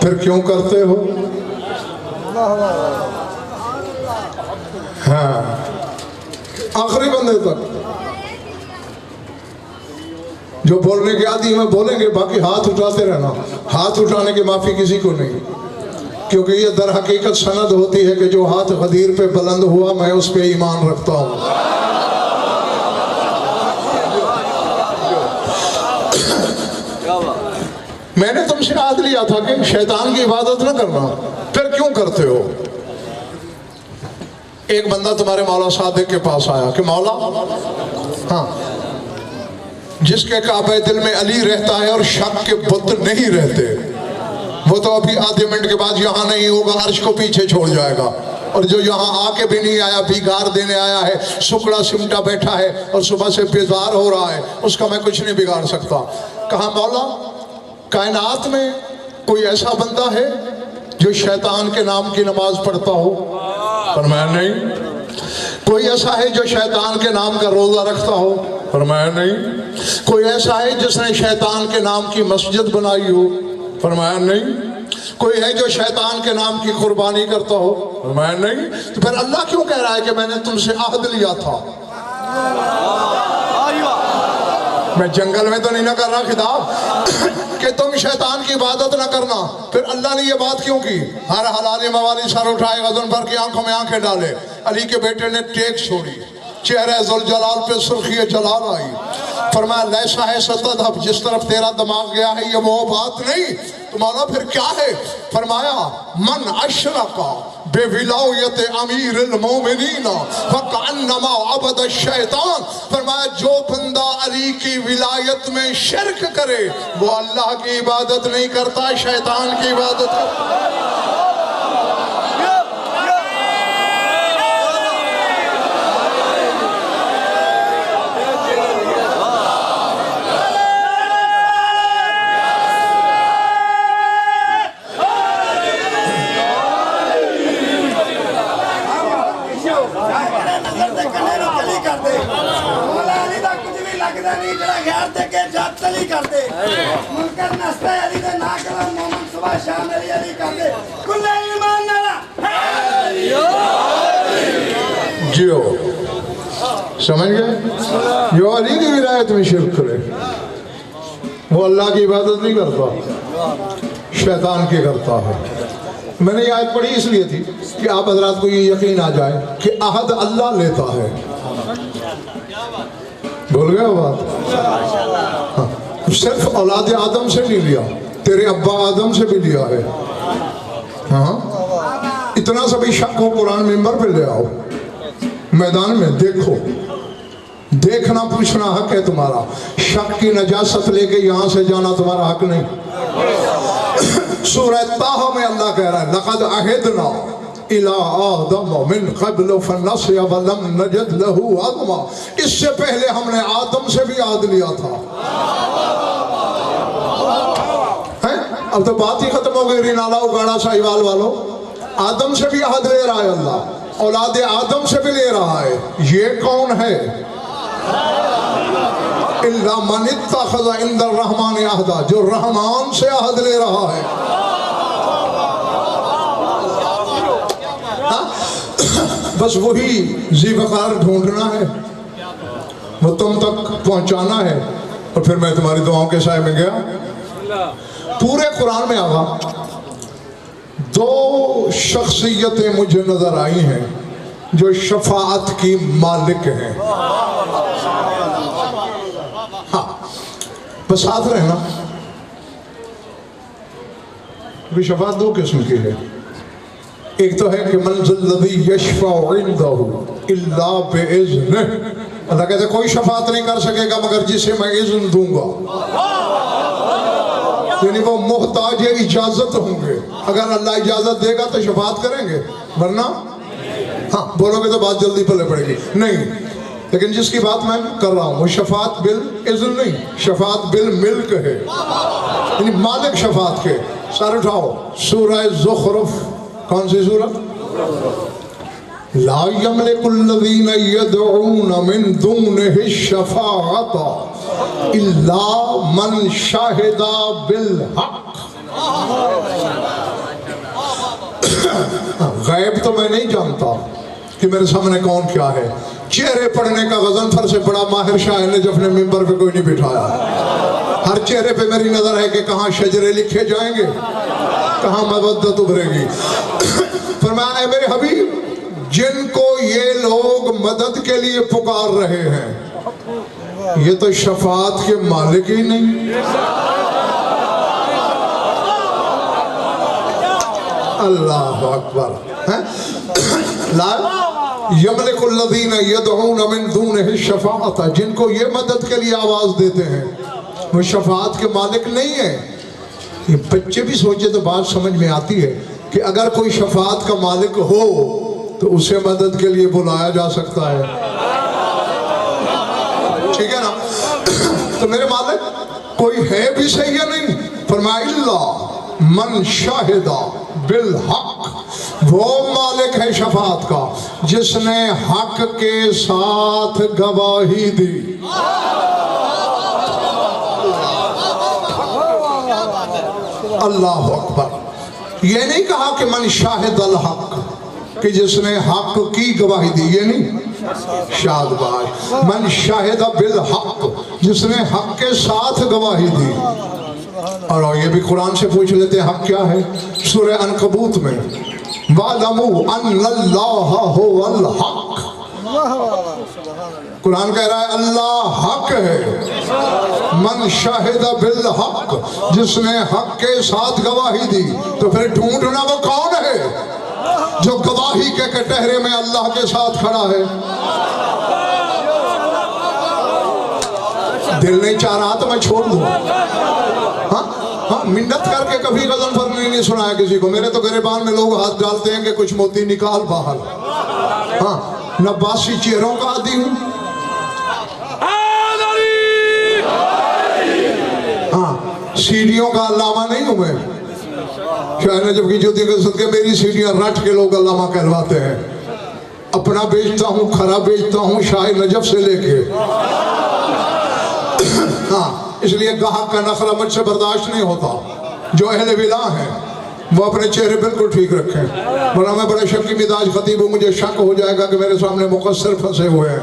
پھر کیوں کرتے ہو؟ ہاں آخری بندے تک جو بولنے کے عادی میں بولیں گے، باقی ہاتھ اٹھاتے رہنا. ہاتھ اٹھانے کی معافی کسی کو نہیں، کیونکہ یہ در حقیقت سند ہوتی ہے کہ جو ہاتھ غدیر پہ بلند ہوا میں اس پہ ایمان رکھتا ہوں. میں نے تم سے عہد لیا تھا کہ شیطان کی عبادت نہ کرنا، پھر کیوں کرتے ہو؟ ایک بندہ تمہارے مولا صادق کے پاس آیا کہ مولا، ہاں جس کے کعبہ دل میں علی رہتا ہے اور شک کے بت نہیں رہتے، وہ تو ابھی آدھے منٹ کے بعد یہاں نہیں ہوگا، عرش کو پیچھے چھوڑ جائے گا. اور جو یہاں آ کے بھی نہیں آیا، بگاڑ دینے آیا ہے، سکڑا سمٹا بیٹھا ہے اور صبح سے بیزار ہو رہا ہے، اس کا میں کچھ نہیں بگاڑ سکتا. کہا مولا کائنات میں کوئی ایسا بندہ ہے جو شیطان کے نام کی نماز پڑھتا ہو؟ فرمایا نہیں. کوئی ایسا ہے جو شیطان کے نام کا روزہ رکھتا ہو؟ فرمایا نہیں. کوئی ایسا ہے جس نے شیطان کے نام کی مسجد بنائی ہو؟ فرمایا نہیں. کوئی ہے جو شیطان کے نام کی قربانی کرتا ہو؟ فرمایا نہیں. تو پھر اللہ کیوں کہہ رہا ہے کہ میں نے تم سے عہد لیا تھا؟ میں جنگل میں تو نہیں نہ کر رہا خطاب کہ تم شیطان کی عبادت نہ کرنا. پھر اللہ نے یہ بات کیوں کی؟ ہر حلالی موالی سر اٹھائے، غضن بھر کی آنکھوں میں آنکھیں ڈالے. علی کے بیٹے نے ٹیک چھوڑی، چہرہ ذوالجلال پہ سرخی جلال آئی. فرمایا لیسا ہے ستدھب، جس طرف تیرا دماغ گیا ہے یہ وہ بات نہیں. تو مولا پھر کیا ہے؟ فرمایا من اشرکا بے ولایت امیر المومنین فکأنما عبد الشیطان. فرمایا جو بندہ علی کی ولایت میں شرک کرے وہ اللہ کی عبادت نہیں کرتا، شیطان کی عبادت کرتا. جیو سمجھ گئے؟ جو علی کی ولایت میں شرک کرے وہ اللہ کی عبادت نہیں کرتا، شیطان کی کرتا ہے. میں نے یہ آیت پڑھی اس لیے تھی کہ آپ حضرات کو یہ یقین آ جائے کہ عہد اللہ لیتا ہے. بول گئے وہ بات؟ ہاں. صرف اولاد آدم سے نہیں لیا، تیرے ابا آدم سے بھی لیا ہے. ہاں اتنا سا بھی شک ہو قرآن ممبر پہ لے آؤ، میدان میں دیکھو. دیکھنا پوچھنا حق ہے تمہارا، شک کی نجاست لے کے یہاں سے جانا تمہارا حق نہیں. سورہ طٰہٰ میں اللہ کہہ رہا ہے لقد عہدنا الی آدم من قبل فنسی ولم نجد لہ عزما. اس سے پہلے ہم نے آدم سے بھی عہد لیا تھا. اب تو بات ہی ختم ہو گئی رینالا اگاڑا ساہیوال والو. آدم سے بھی عہد لے رہا ہے اللہ، اولاد آدم سے بھی لے رہا ہے. یہ کون ہے؟ الا من اتخذ عند الرحمن عہدا، جو رحمان سے عہد لے رہا ہے. بس وہی ذی وقار ڈھونڈنا ہے، وہ تم تک پہنچانا ہے. اور پھر میں تمہاری دعاؤں کے سائے میں گیا. پورے قرآن میں آگا دو شخصیتیں مجھے نظر آئی ہیں جو شفاعت کی مالک ہیں. ہاں بس ساتھ رہنا. شفاعت دو قسم کی ہے. ایک تو ہے کہ من ذا الذی یشفع عندہ الا باذنہ. اللہ کہتے ہیں کوئی شفاعت نہیں کر سکے گا مگر جسے میں اذن دوں گا. یعنی وہ محتاج اجازت ہوں گے. اگر اللہ اجازت دے گا تو شفاعت کریں گے، ورنہ ہاں بولو گے تو بات جلدی پلے پڑے گی نہیں. لیکن جس کی بات میں کر رہا ہوں وہ شفاعت بالاذن نہیں، شفاعت بالملک ہے، یعنی مالک شفاعت کے. سر اٹھاؤ سورہ زخرف. کون سی سورہ؟ لا یملک الذین یدعون من دونہ الشفاعۃ الا من شہد بالحق. غیب تو میں نہیں جانتا کہ میرے سامنے کون کیا ہے. چہرے پڑھنے کا غضنفر سے بڑا ماہر شاعر نے جو اپنے ممبر پہ کوئی نہیں بٹھایا. ہر چہرے پہ میری نظر ہے کہ کہاں شجرے لکھے جائیں گے, کہاں مودت ابھرے گی. فرمایا اے میرے حبیب, جن کو یہ لوگ مدد کے لیے پکار رہے ہیں یہ تو شفاعت کے مالک ہی نہیں. اللہ اکبر. لا یملک الذین یدعون من دونہ الشفاعۃ, جن کو یہ مدد کے لیے آواز دیتے ہیں وہ شفاعت کے مالک نہیں ہے. یہ بچے بھی سوچے تو بات سمجھ میں آتی ہے کہ اگر کوئی شفاعت کا مالک ہو تو اسے مدد کے لیے بلایا جا سکتا ہے. ٹھیک ہے نا. تو میرے مالک کوئی ہے بھی صحیح ہے نہیں. فرمایا اللہ من شاہدہ بالحق, وہ مالک ہے شفاعت کا جس نے حق کے ساتھ گواہی دی. اللہ اکبر. یہ نہیں کہا کہ من شاہد الحق, کہ جس نے حق کی گواہی دی, یہ نہیں. شاد باش. من شاہد بالحق, جس نے حق کے ساتھ گواہی دی. اور یہ بھی قرآن سے پوچھ لیتے ہیں حق کیا ہے. سورہ عنکبوت میں وَاعْلَمُوا أَنَّ اللَّهَ هُوَ الْحَقُّ, قرآن کہہ رہا ہے اللہ حق ہے. من شاہد بالحق, جس نے حق کے ساتھ گواہی دی. تو پھر ڈھونڈنا وہ کون ہے جو گواہی کے کٹہرے میں اللہ کے ساتھ کھڑا ہے. دل نہیں چاہ رہا تو میں چھوڑ دوں. ہاں منت کر کے کبھی غضنفر نہیں سنایا کسی کو. میرے تو گریبان میں لوگ ہاتھ ڈالتے ہیں کہ کچھ موتی نکال باہر. ہاں نباسی چہروں کا عادی ہوں. ہاں سیڑھیوں کا علامہ نہیں ہوں میں. شاید نجف کی جوتی کے صدقے میری سیڑھیاں رٹ کے لوگ علامہ کہلواتے ہیں. اپنا بیچتا ہوں, کھرا بیچتا ہوں شاہ نجف سے لے کے. ہاں اس لیے گاہک کا نخرہ مجھ سے برداشت نہیں ہوتا. جو اہل ولا ہیں وہ اپنے چہرے بالکل ٹھیک رکھیں, ورنہ میں بڑے شکی مزاج خطیب ہوں, مجھے شک ہو جائے گا کہ میرے سامنے مقصر پھنسے ہوئے ہیں.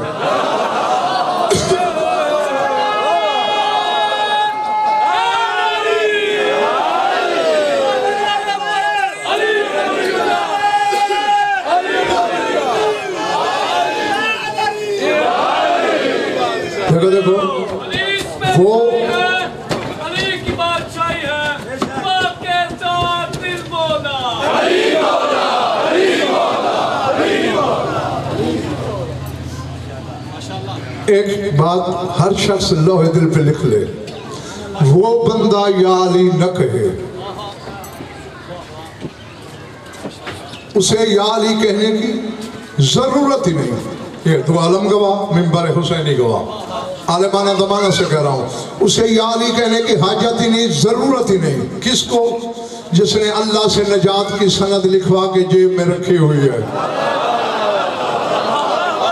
دیکھو دیکھو وہ ایک بات ہر شخص لوح دل پہ لکھ لے, وہ بندہ یا علی نہ کہے, اسے یا علی کہنے کی ضرورت ہی نہیں. یہ تو عالم گواہ, ممبر حسینی گواہ, عالمانہ زمانہ سے کہہ رہا ہوں. اسے یا علی کہنے کی حاجت ہی نہیں, ضرورت ہی نہیں. کس کو؟ جس نے اللہ سے نجات کی سند لکھوا کے جیب میں رکھی ہوئی ہے.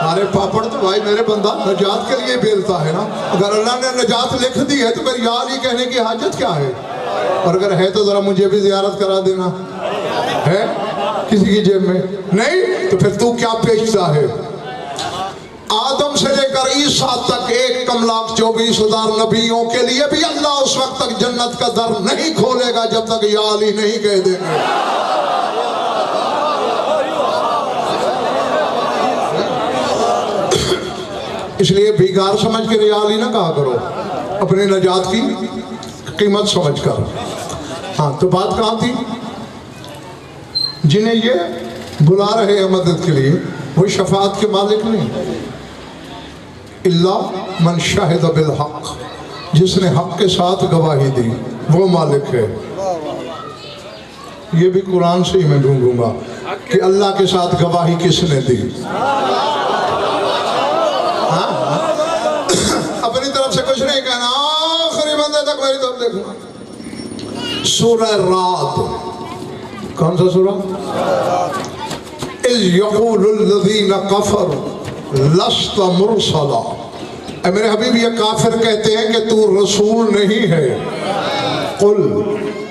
ارے پاپڑ تو بھائی میرے بندہ نجات کے لیے بیلتا ہے نا. اگر اللہ نے نجات لکھ دی ہے تو پھر یا علی کہنے کی حاجت کیا ہے؟ اور اگر ہے تو ذرا مجھے بھی زیارت کرا دینا. ہے کسی کی جیب میں نہیں تو پھر تو کیا بیچتا ہے؟ آدم سے لے کر عیسیٰ تک 1,24,000 نبیوں کے لیے بھی اللہ اس وقت تک جنت کا در نہیں کھولے گا جب تک یا علی نہیں کہہ دیں گے. اس لیے بیگار سمجھ کے یا علی نہ کہا کرو, اپنی نجات کی قیمت سمجھ کر. ہاں تو بات کہاں تھی؟ جنہیں یہ بلا رہے ہیں مدد کے لیے وہ شفاعت کے مالک نہیں. اللہ من شاہد بالحق, جس نے حق کے ساتھ گواہی دی وہ مالک ہے. یہ بھی قرآن سے ہی میں ڈھونڈوں گا کہ اللہ کے ساتھ گواہی کس نے دی. اپنی طرف سے کچھ نہیں کہنا, آخری بندے تک میری طرف دیکھنا. سورہ رات, کون سا سورہ؟ اِذْ يَقُولُ الَّذِينَ كَفَرُوا لَسْتَ مُرْسَلًا. اے میرے حبیب یہ کافر کہتے ہیں کہ تو رسول نہیں ہے. قُلْ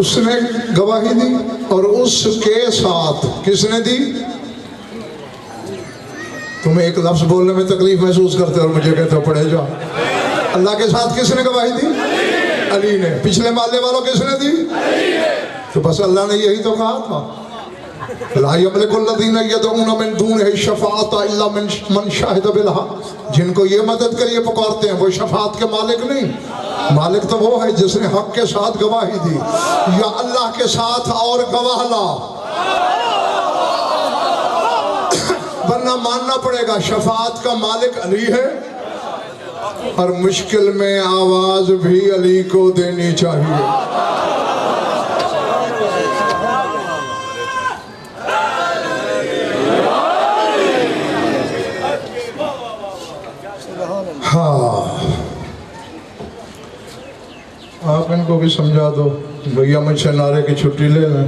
اس نے گواہی دی اور اس کے ساتھ کس نے دی؟ تمہیں ایک لفظ بولنے میں تکلیف محسوس کرتے اور مجھے کہتے ہو پڑھے جا. اللہ کے ساتھ کس نے گواہی دی؟ علی نے. پچھلے محلے والوں کس نے دی؟ تو بس اللہ نے یہی تو کہا تھا لا یملک الذین یدعون من دونہ الشفاعۃ الا من شہد بالحق. جن کو یہ مدد کر یہ پکارتے ہیں وہ شفاعت کے مالک نہیں. مالک تو وہ ہے جس نے حق کے ساتھ گواہی دی. یا اللہ کے ساتھ اور گواہ لا، ورنہ ماننا پڑے گا شفاعت کا مالک علی ہے اور مشکل میں آواز بھی علی کو دینی چاہیے. ہاں آپ ان کو بھی سمجھا دو بھیا مجھ سے نعرے کی چھٹی لے لیں.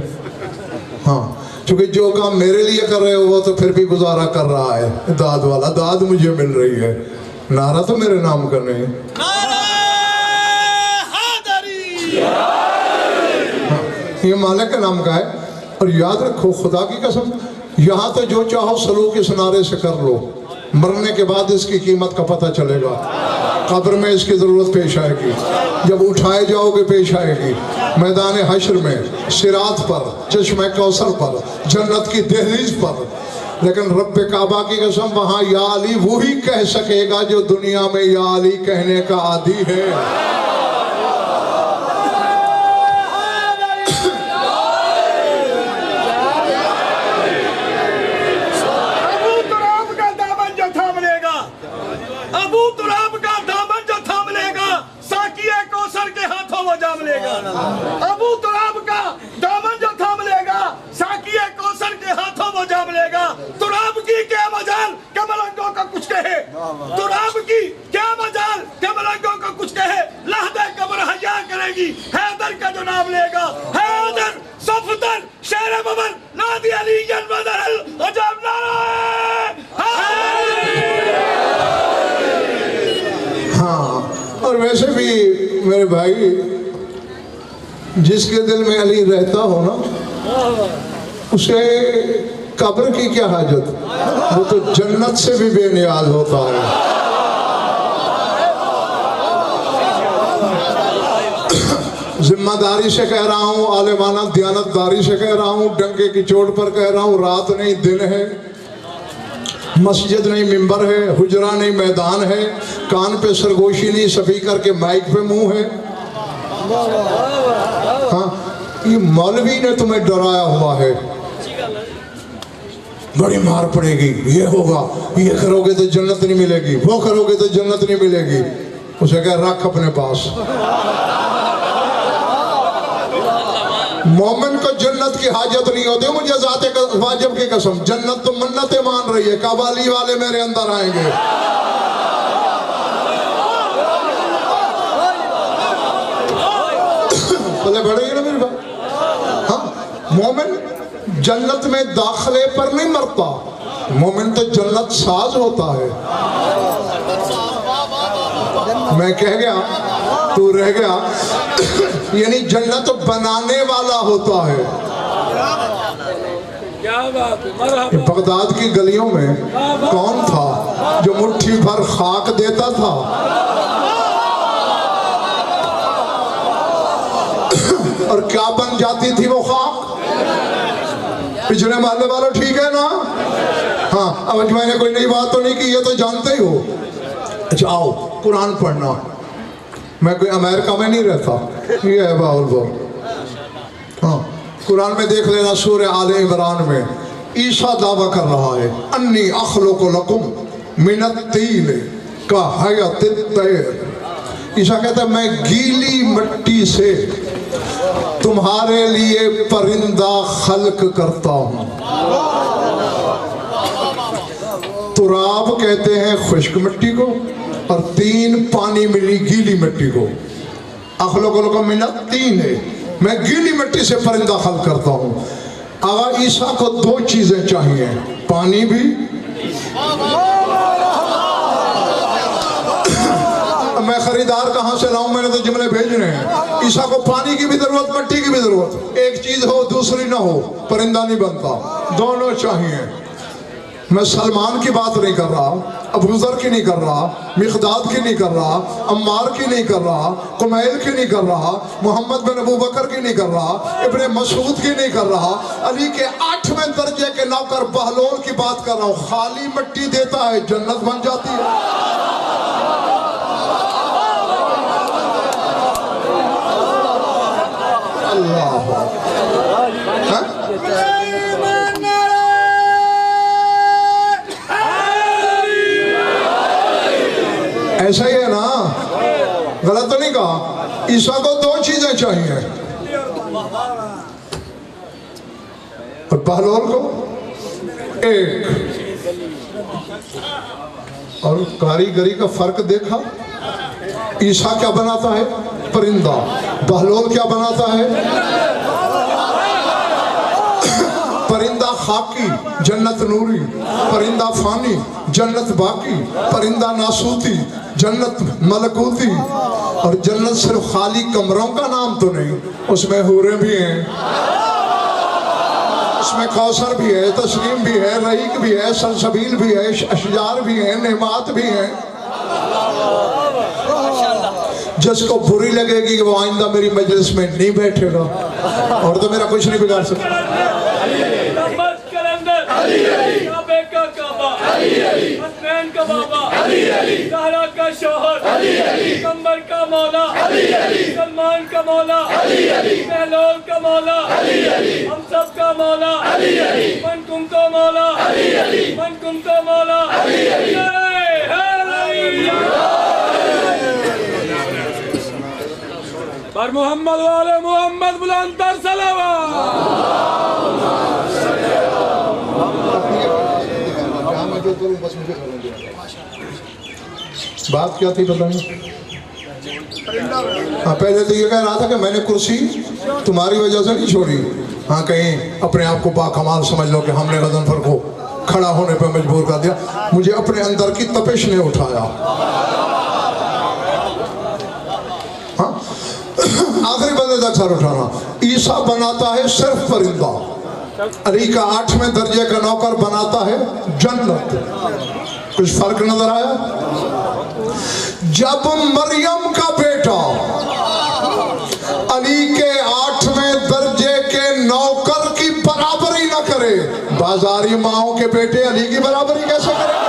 ہاں چونکہ جو کام میرے لیے کر رہے ہو وہ تو پھر بھی گزارا کر رہا ہے. داد والا داد مجھے مل رہی ہے، نعرہ تو میرے نام کا نہیں. یہ مالک کے نام کا ہے. اور یاد رکھو خدا کی قسم یہاں تو جو چاہو سلوک اس نعرے سے کر لو، مرنے کے بعد اس کی قیمت کا پتہ چلے گا. قبر میں اس کی ضرورت پیش آئے گی، جب اٹھائے جاؤ گے پیش آئے گی، میدان حشر میں، صراط پر، چشمہ کوثر پر، جنت کی دہلیز پر. لیکن رب کعبہ کی قسم وہاں یا علی وہی کہہ سکے گا جو دنیا میں یا علی کہنے کا عادی ہے. ابو تراب کا دامن جو تھام لے گا ساقی کوثر کے ہاتھوں وہ جام لے گا. تراب کی کیا مجال کہ ملنگوں کا کچھ کہے، تراب کی کیا مجال کہ ملنگوں کا کچھ کہے. لحظہ قبر حیا کرے گی حیدر کا جو نام لے گا. حیدر صفدر شیر ببر نادی علی بدر العجب نعرہ. ہاں اور ویسے بھی میرے بھائی جس کے دل میں علی رہتا ہو نا اسے قبر کی کیا حاجت، وہ تو جنت سے بھی بے نیاز ہوتا ہے. ذمہ داری سے کہہ رہا ہوں، عالمانہ دیانتداری سے کہہ رہا ہوں، ڈنکے کی چوٹ پر کہہ رہا ہوں. رات نہیں دن ہے، مسجد نہیں ممبر ہے، حجرہ نہیں میدان ہے، کان پہ سرگوشی نہیں سپیکر کے مائک پہ منہ ہے. ہاں یہ مولوی نے تمہیں ڈرایا ہوا ہے بڑی مار پڑے گی، یہ ہوگا، یہ کرو گے تو جنت نہیں ملے گی، وہ کرو گے تو جنت نہیں ملے گی. اسے کہہ رکھ اپنے پاس. مومن کو جنت کی حاجت نہیں ہوتی. مجھے ذات واجب کی قسم جنت تو منتیں مان رہی ہے، قبالی والے میرے اندر آئیں گے. بلے بڑے گی نا میرے بھائی. ہاں مومن جنت میں داخلے پر نہیں مرتا، مومن تو جنت ساز ہوتا ہے. میں کہہ گیا تو رہ گیا. یعنی جنت بنانے والا ہوتا ہے. بغداد کی گلیوں میں کون تھا جو مٹھی بھر خاک دیتا تھا؟ اور کیا بن جاتی تھی وہ خاک؟ پچھلے محلے والوں ٹھیک ہے نا؟ ہاں اب میں نے کوئی نئی بات تو نہیں کی، یہ تو جانتے ہی ہو. اچھا آؤ قرآن پڑھنا. میں کوئی امریکہ میں نہیں رہتا، یہ ہے باول. ہاں قرآن میں دیکھ لینا سورہ آل عمران میں عیسیٰ دعویٰ کر رہا ہے انی اخلق لکم من الطین کہیئۃ الطیر. عیسیٰ کہتا ہے میں گیلی مٹی سے تمہارے لیے پرندہ خلق کرتا ہوں. تراب کہتے ہیں خشک مٹی کو اور تین پانی ملی گیلی مٹی کو. اخلق لکم من الطین ہے، میں گیلی مٹی سے پرندہ خلق کرتا ہوں. آقا عیسیٰ کو دو چیزیں چاہیے، پانی بھی. میں خریدار کہاں سے لاؤں؟ میں نے تو جملے بھیجنے ہیں۔ عیسیٰ کو پانی کی بھی ضرورت، مٹی کی بھی ضرورت، ایک چیز ہو دوسری نہ ہو، پرندہ نہیں بنتا، دونوں چاہیے۔ میں سلمان کی بات نہیں کر رہا، ابو ذر کی نہیں کر رہا، مقداد کی نہیں کر رہا، عمار کی نہیں کر رہا، قمیل کی نہیں کر رہا، محمد بن ابو بکر کی نہیں کر رہا، ابن مسعود کی نہیں کر رہا، علی کے 8ویں درجے کے نوکر بہلول کی بات کر رہا ہوں۔ خالی مٹی دیتا ہے، جنت بن جاتی ہے۔ اللہ ایسا ہی ہے نا، غلط تو نہیں کہا؟ عیسیٰ کو 2 چیزیں چاہیے، اور بہلول کو 1۔ اور کاریگری کا فرق دیکھا؟ عیسیٰ کیا بناتا ہے؟ پرندہ۔ بہلول کیا بناتا ہے؟ پرندہ خاکی، جنت نوری، پرندہ فانی، جنت باقی، پرندہ ناسوتی، جنت ملکوتی۔ اور جنت صرف خالی کمروں کا نام تو نہیں، اس میں حوریں بھی ہیں، اس میں کوثر بھی ہے، تسلیم بھی ہے، رحیق بھی ہے، سلسبیل بھی ہے، اشجار بھی ہیں، نعمات بھی ہیں۔ جس کو بری لگے گی کہ وہ آئندہ میری مجلس میں نہیں بیٹھے گا، اور تو میرا کچھ نہیں بگاڑ سکتا۔ کعبے کا کعبہ، حسنین کا بابا، زہرا کا شوہر، پیغمبر کا مولا، سلمان کا مولا، بہلول کا مولا، ہم سب کا مولا، من تم کو مولا، من تم کو مولا۔ پر محمد والے محمد بلند تر صلوات۔ بات کیا تھی بتائیں؟ ہاں، پہلے تو یہ کہہ رہا تھا کہ میں نے کرسی تمہاری وجہ سے نہیں چھوڑی، ہاں کہیں اپنے آپ کو باکمال سمجھ لو کہ ہم نے غضنفر کو کھڑا ہونے پہ مجبور کر دیا۔ مجھے اپنے اندر کی تپش نے اٹھایا۔ ہاں، آخری بندے تک سر اٹھانا۔ عیسیٰ بناتا ہے صرف پرندہ، علی کا 8ویں درجے کا نوکر بناتا ہے جنت۔ کچھ فرق نظر آیا؟ جب مریم کا بیٹا علی کے 8ویں درجے کے نوکر کی برابری نہ کرے، بازاری ماؤں کے بیٹے علی کی برابری کیسے کرے؟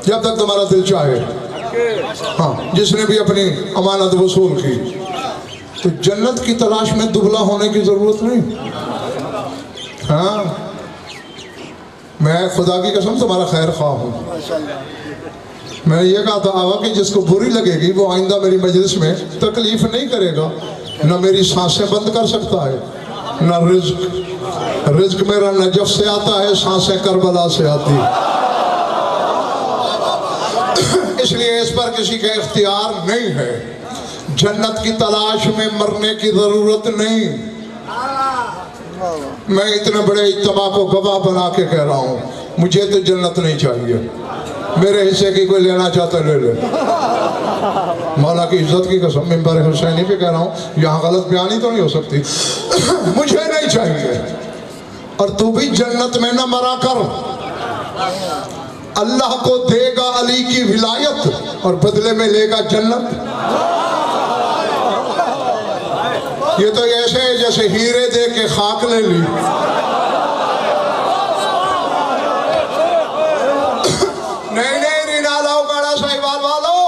جب تک تمہارا دل چاہے۔ ہاں، جس نے بھی اپنی امانت وصول کی، تو جنت کی تلاش میں دبلا ہونے کی ضرورت نہیں۔ ہاں، میں خدا کی قسم تمہارا خیر خواہ ہوں۔ میں نے یہ کہا تھا آقا کہ جس کو بری لگے گی وہ آئندہ میری مجلس میں تکلیف نہیں کرے گا، نہ میری سانسیں بند کر سکتا ہے، نہ رزق میرا نجف سے آتا ہے، سانسیں کربلا سے آتی ہے۔ اس لیے اس پر کسی کا اختیار نہیں ہے۔ جنت کی تلاش میں مرنے کی ضرورت نہیں۔ میں اتنے بڑے اجتماع کو گواہ بنا کے کہہ رہا ہوں، مجھے تو جنت نہیں چاہیے، میرے حصے کی کوئی لینا چاہتا لے لے۔ مولا کی عزت کی قسم منبر حسینی پہ کہہ رہا ہوں، یہاں غلط بیانی تو نہیں ہو سکتی۔ مجھے نہیں چاہیے، اور تو بھی جنت میں نہ مرا کر۔ اللہ کو دے گا علی کی ولایت اور بدلے میں لے گا جنت۔ یہ تو ایسے ہے جیسے ہیرے دے کے خاک لے لی۔ نہیں نہ لاؤ گاڑا صاحبان والو،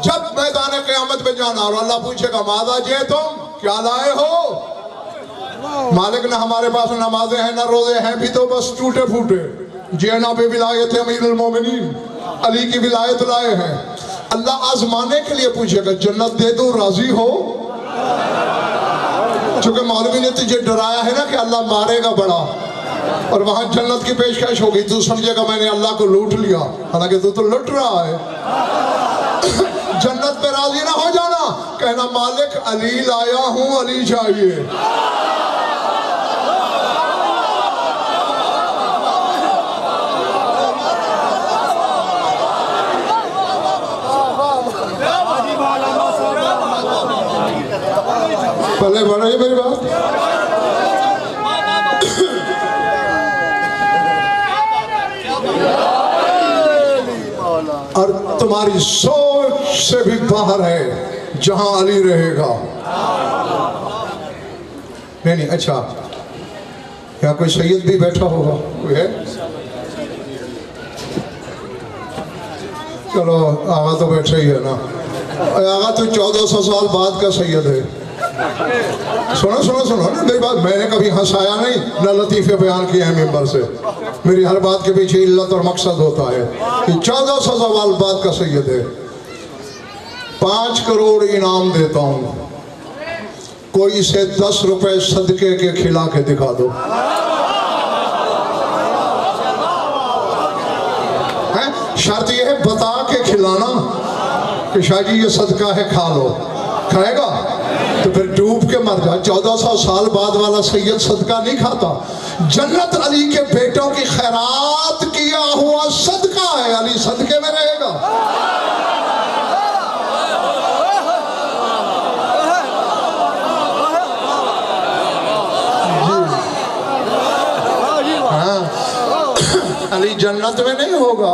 جب میدان قیامت میں جانا اور اللہ پوچھے گا ماذا جئتم، کیا لائے ہو؟ مالک نہ ہمارے پاس نمازیں ہیں نہ روزے ہیں، بھی تو بس ٹوٹے پھوٹے۔ جینا بے ولایت امیر المومنین، علی کی ولایت لائے ہیں۔ اللہ آزمانے کے لیے پوچھے گا جنت دے دو، راضی ہو؟ چونکہ مولوی نے تجھے ڈرایا ہے نا کہ اللہ مارے گا بڑا، اور وہاں جنت کی پیشکش ہوگی، تو سمجھے گا میں نے اللہ کو لوٹ لیا، حالانکہ تو لٹ رہا ہے۔ جنت پہ راضی نہ ہو جانا، کہنا مالک علی لایا ہوں، علی چاہیے۔ پہلے بڑھ رہی ہے میری بات؟ اور تمہاری سوچ سے بھی باہر ہے جہاں علی رہے گا۔ نہیں اچھا، یہاں کوئی سید بھی بیٹھا ہوگا، کوئی ہے؟ چلو آغا تو بیٹھا ہی ہے نا۔ آغا تو 1400 سال بعد کا سید ہے۔ سنو نا میری بات، میں نے کبھی ہنسایا نہیں، نہ لطیفے بیان کیے ہیں ممبر سے۔ میری ہر بات کے پیچھے علت اور مقصد ہوتا ہے کہ 1400 سال بعد کا سید ہے۔ 5 کروڑ انعام دیتا ہوں، کوئی اسے 10 روپے صدقے کے کھلا کے دکھا دو۔ شرط یہ ہے بتا کے کھلانا کہ شاہ جی یہ صدقہ ہے، کھا لو۔ کھائے گا تو پھر ڈوب کے مر جا۔ 1400 سال بعد والا سید صدقہ نہیں کھاتا۔ جنت علی کے بیٹوں کی خیرات کیا ہوا صدقہ ہے، علی صدقے میں رہے گا۔ علی جنت میں نہیں ہوگا،